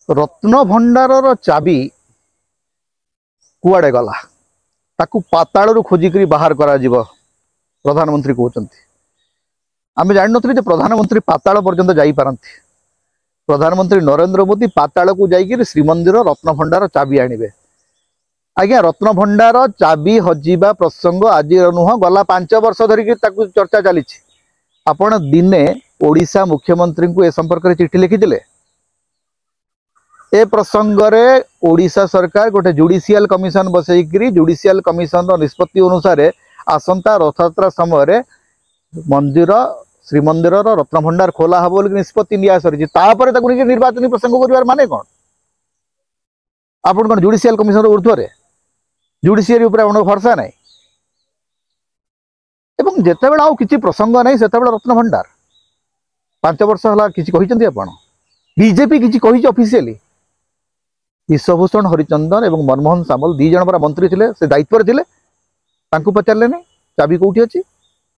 रत्न भंडार चाबी कुआड़े गला ताकू पाताल खोजिक बाहर करा जीव प्रधानमंत्री कहते आम जान नी प्रधानमंत्री पाताल पर्यंत जापारती। प्रधानमंत्री नरेंद्र मोदी पाताल को जाकर श्रीमंदिर रत्न भंडार चाबी आणवे। आज्ञा रत्न भंडार चाबी हजिबा प्रसंग आज नुह गला 5 वर्ष धरिक चर्चा चली। आपण दिने ओडिशा मुख्यमंत्री को ए संपर्क में चिठी लिखिले। ए प्रसंग रे ओडिशा सरकार गोटे जुडिशियल कमिशन बसईकरी जुडिशियल कमिशन निष्पत्ति अनुसार आसंता रथयात्रा समय मंदिर श्रीमंदिर रत्न भंडार खोला हम बोल निष्पत्ति निया सरी निर्वाचन प्रसंग कर माने कौन आपन कौन जुडिशियल कमिशन ऊर्ध्वे जुडिशियरी भरसा ना जिते बड़े आउ किसी प्रसंग नहीं से रत्न भंडार 5 वर्ष है किसी बीजेपी किसी ऑफिशियली विश्वभूषण हरिचंदन और मनमोहन सामल 2 जन मंत्री थे से दायित्व थे पचारे चाबी कौटी अच्छी